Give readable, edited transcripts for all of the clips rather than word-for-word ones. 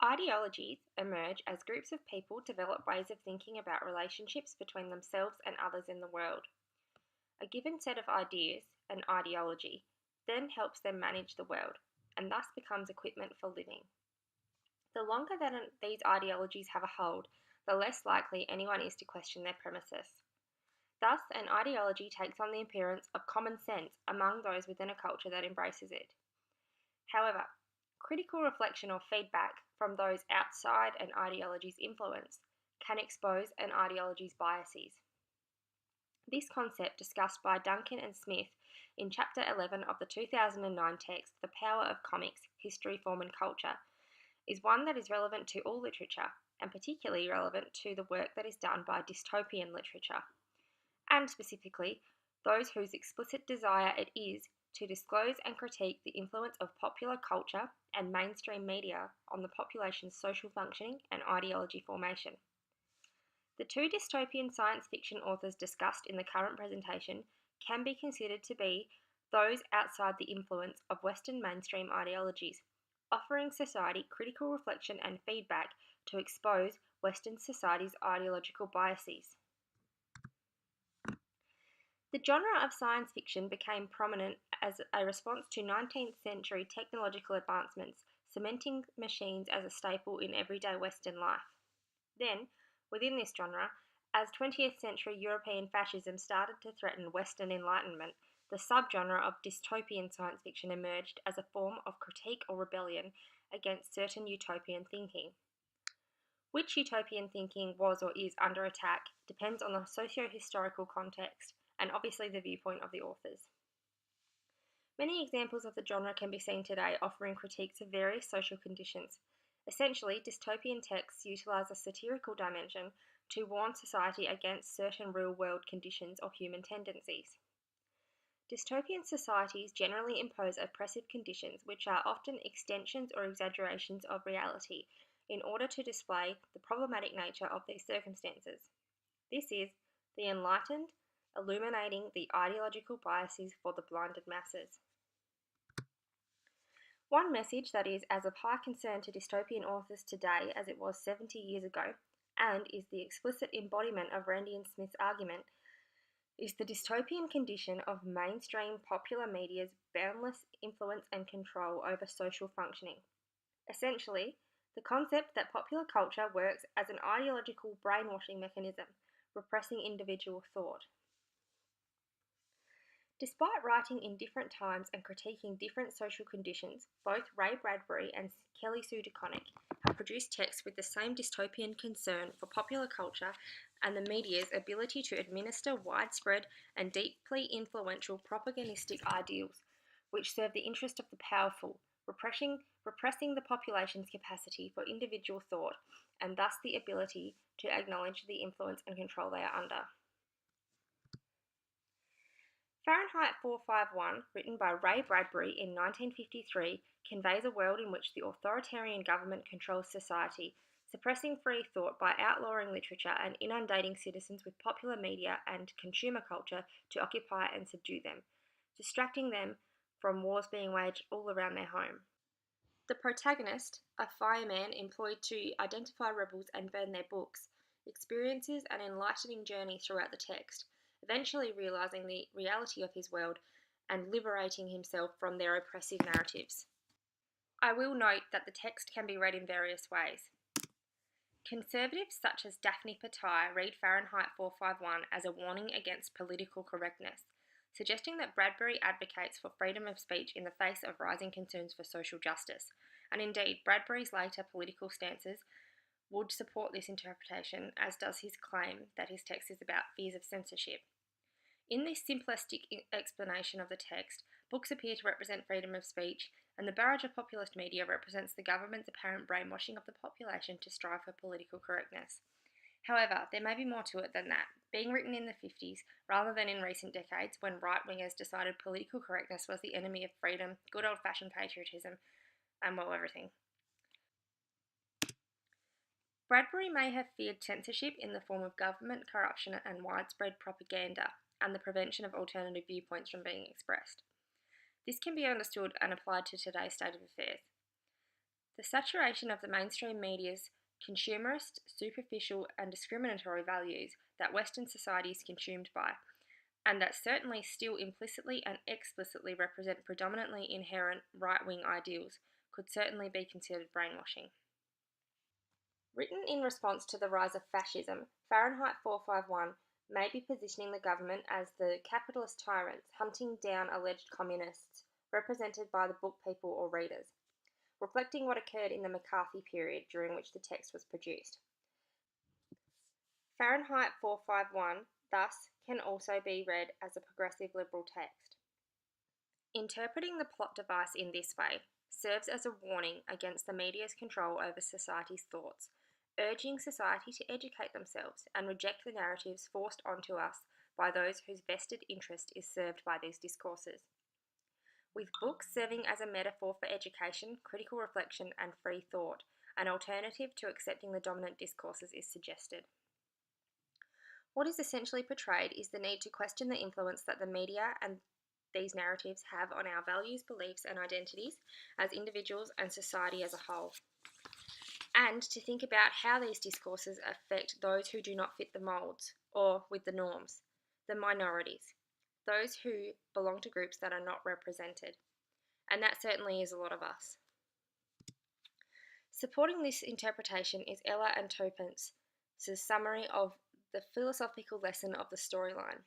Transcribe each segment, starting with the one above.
Ideologies emerge as groups of people develop ways of thinking about relationships between themselves and others in the world. A given set of ideas, an ideology, then helps them manage the world, and thus becomes equipment for living. The longer that these ideologies have a hold, the less likely anyone is to question their premises. Thus, an ideology takes on the appearance of common sense among those within a culture that embraces it. However, critical reflection or feedback from those outside an ideology's influence can expose an ideology's biases. This concept, discussed by Duncan and Smith in Chapter 11 of the 2009 text, The Power of Comics, History, Form and Culture, is one that is relevant to all literature, and particularly relevant to the work that is done by dystopian literature, and specifically those whose explicit desire it is to disclose and critique the influence of popular culture and mainstream media on the population's social functioning and ideology formation. The two dystopian science fiction authors discussed in the current presentation can be considered to be those outside the influence of Western mainstream ideologies, offering society critical reflection and feedback to expose Western society's ideological biases. The genre of science fiction became prominent as a response to 19th century technological advancements, cementing machines as a staple in everyday Western life. Then, within this genre, as 20th century European fascism started to threaten Western Enlightenment, the subgenre of dystopian science fiction emerged as a form of critique or rebellion against certain utopian thinking. Which utopian thinking was or is under attack depends on the socio-historical context and obviously the viewpoint of the authors. Many examples of the genre can be seen today offering critiques of various social conditions. Essentially, dystopian texts utilise a satirical dimension to warn society against certain real-world conditions or human tendencies. Dystopian societies generally impose oppressive conditions which are often extensions or exaggerations of reality in order to display the problematic nature of these circumstances. This is the enlightened, illuminating the ideological biases for the blinded masses. One message that is as of high concern to dystopian authors today as it was 70 years ago, and is the explicit embodiment of Randi and Smith's argument, is the dystopian condition of mainstream popular media's boundless influence and control over social functioning. Essentially, the concept that popular culture works as an ideological brainwashing mechanism, repressing individual thought. Despite writing in different times and critiquing different social conditions, both Ray Bradbury and Kelly Sue DeConnick have produced texts with the same dystopian concern for popular culture and the media's ability to administer widespread and deeply influential propagandistic ideals which serve the interest of the powerful, repressing the population's capacity for individual thought and thus the ability to acknowledge the influence and control they are under. Fahrenheit 451, written by Ray Bradbury in 1953, conveys a world in which the authoritarian government controls society, suppressing free thought by outlawing literature and inundating citizens with popular media and consumer culture to occupy and subdue them, distracting them from wars being waged all around their home. The protagonist, a fireman employed to identify rebels and burn their books, experiences an enlightening journey throughout the text, eventually realising the reality of his world and liberating himself from their oppressive narratives. I will note that the text can be read in various ways. Conservatives such as Daphne Patai read Fahrenheit 451 as a warning against political correctness, suggesting that Bradbury advocates for freedom of speech in the face of rising concerns for social justice, and indeed Bradbury's later political stances would support this interpretation, as does his claim that his text is about fears of censorship. In this simplistic explanation of the text, books appear to represent freedom of speech, and the barrage of populist media represents the government's apparent brainwashing of the population to strive for political correctness. However, there may be more to it than that, being written in the 50s rather than in recent decades when right-wingers decided political correctness was the enemy of freedom, good old-fashioned patriotism, and well, everything. Bradbury may have feared censorship in the form of government corruption and widespread propaganda, and the prevention of alternative viewpoints from being expressed. This can be understood and applied to today's state of affairs. The saturation of the mainstream media's consumerist, superficial, and discriminatory values that Western society is consumed by, and that certainly still implicitly and explicitly represent predominantly inherent right-wing ideals, could certainly be considered brainwashing. Written in response to the rise of fascism, Fahrenheit 451 may be positioning the government as the capitalist tyrants hunting down alleged communists, represented by the book people or readers, reflecting what occurred in the McCarthy period during which the text was produced. Fahrenheit 451, thus, can also be read as a progressive liberal text. Interpreting the plot device in this way serves as a warning against the media's control over society's thoughts, urging society to educate themselves and reject the narratives forced onto us by those whose vested interest is served by these discourses. With books serving as a metaphor for education, critical reflection, and free thought, an alternative to accepting the dominant discourses is suggested. What is essentially portrayed is the need to question the influence that the media and these narratives have on our values, beliefs, and identities as individuals and society as a whole, and to think about how these discourses affect those who do not fit the moulds or with the norms, the minorities, those who belong to groups that are not represented. And that certainly is a lot of us. Supporting this interpretation is Ella and Topence's summary of the philosophical lesson of the storyline.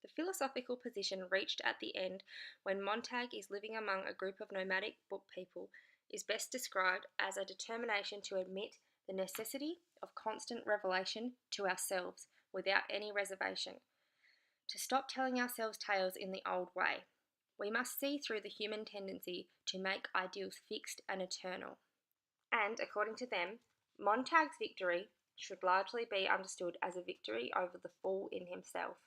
The philosophical position reached at the end when Montag is living among a group of nomadic book people is best described as a determination to admit the necessity of constant revelation to ourselves without any reservation, to stop telling ourselves tales in the old way. We must see through the human tendency to make ideals fixed and eternal. And, according to them, Montag's victory should largely be understood as a victory over the fool in himself.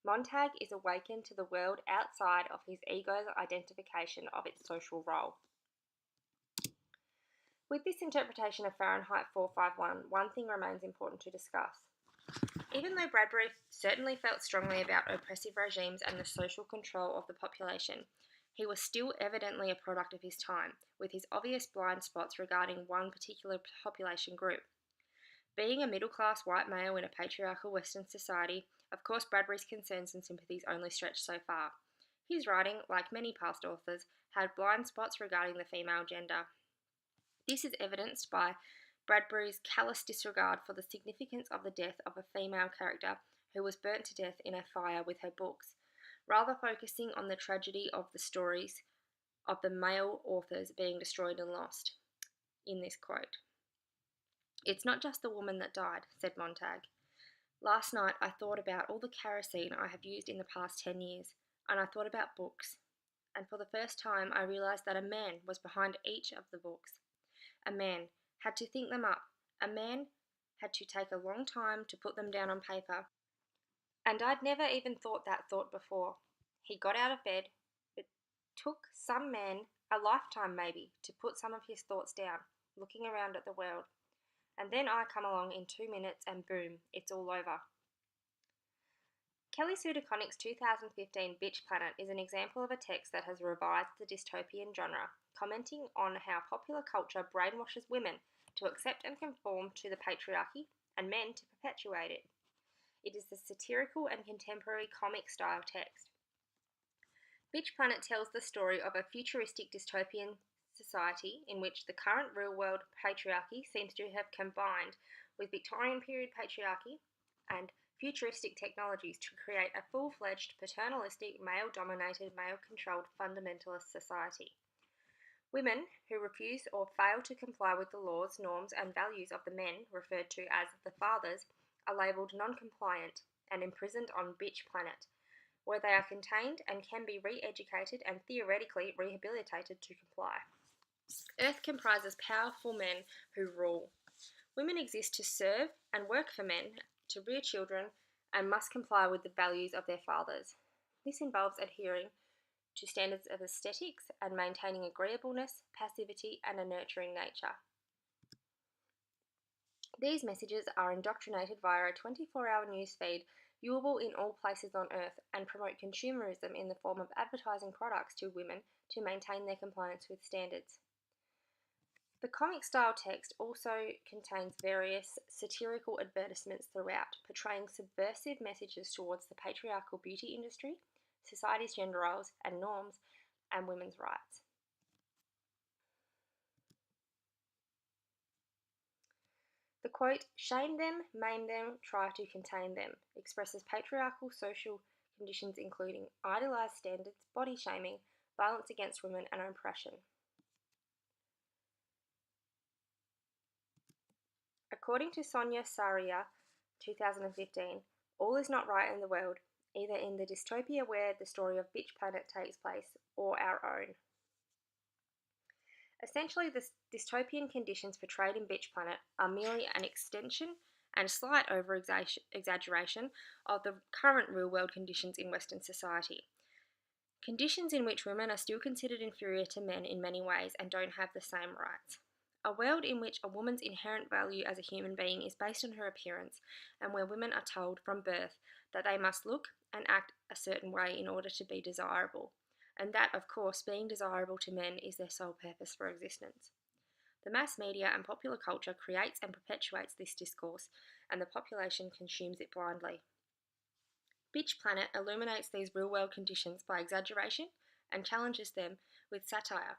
Montag is awakened to the world outside of his ego's identification of its social role. With this interpretation of Fahrenheit 451, one thing remains important to discuss. Even though Bradbury certainly felt strongly about oppressive regimes and the social control of the population, he was still evidently a product of his time, with his obvious blind spots regarding one particular population group. Being a middle-class white male in a patriarchal Western society, of course Bradbury's concerns and sympathies only stretched so far. His writing, like many past authors, had blind spots regarding the female gender. This is evidenced by Bradbury's callous disregard for the significance of the death of a female character who was burnt to death in a fire with her books, rather focusing on the tragedy of the stories of the male authors being destroyed and lost. In this quote, "It's not just the woman that died," said Montag. "Last night I thought about all the kerosene I have used in the past 10 years, and I thought about books, and for the first time I realised that a man was behind each of the books. A man had to think them up. A man had to take a long time to put them down on paper. And I'd never even thought that thought before. He got out of bed. It took some man a lifetime maybe to put some of his thoughts down, looking around at the world. And then I come along in 2 minutes and boom, it's all over." Kelly Sue DeConnick's 2015 Bitch Planet is an example of a text that has revived the dystopian genre, commenting on how popular culture brainwashes women to accept and conform to the patriarchy and men to perpetuate it. It is a satirical and contemporary comic-style text. Bitch Planet tells the story of a futuristic dystopian society in which the current real-world patriarchy seems to have combined with Victorian period patriarchy and futuristic technologies to create a full-fledged, paternalistic, male-dominated, male-controlled fundamentalist society. Women who refuse or fail to comply with the laws, norms, and values of the men, referred to as the fathers, are labelled non-compliant and imprisoned on Bitch Planet, where they are contained and can be re-educated and theoretically rehabilitated to comply. Earth comprises powerful men who rule. Women exist to serve and work for men, to rear children, and must comply with the values of their fathers. This involves adhering to standards of aesthetics and maintaining agreeableness, passivity, and a nurturing nature. These messages are indoctrinated via a 24-hour newsfeed, viewable in all places on Earth, and promote consumerism in the form of advertising products to women to maintain their compliance with standards. The comic-style text also contains various satirical advertisements throughout, portraying subversive messages towards the patriarchal beauty industry, society's gender roles and norms, and women's rights. The quote, "shame them, maim them, try to contain them," expresses patriarchal social conditions including idealised standards, body shaming, violence against women, and oppression. According to Sonia Saria, 2015, all is not right in the world, either in the dystopia where the story of Bitch Planet takes place or our own. Essentially, the dystopian conditions portrayed in Bitch Planet are merely an extension and slight over-exaggeration of the current real-world conditions in Western society. Conditions in which women are still considered inferior to men in many ways and don't have the same rights. A world in which a woman's inherent value as a human being is based on her appearance, and where women are told from birth that they must look and act a certain way in order to be desirable, and that, of course, being desirable to men is their sole purpose for existence. The mass media and popular culture creates and perpetuates this discourse, and the population consumes it blindly. Bitch Planet illuminates these real-world conditions by exaggeration and challenges them with satire.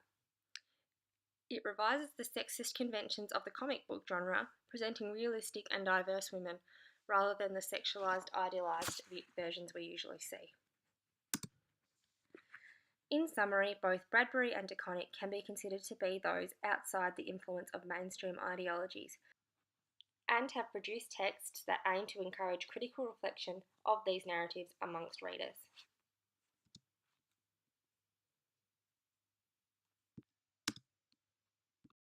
It revises the sexist conventions of the comic book genre, presenting realistic and diverse women, rather than the sexualized, idealized versions we usually see. In summary, both Bradbury and DeConnick can be considered to be those outside the influence of mainstream ideologies, and have produced texts that aim to encourage critical reflection of these narratives amongst readers.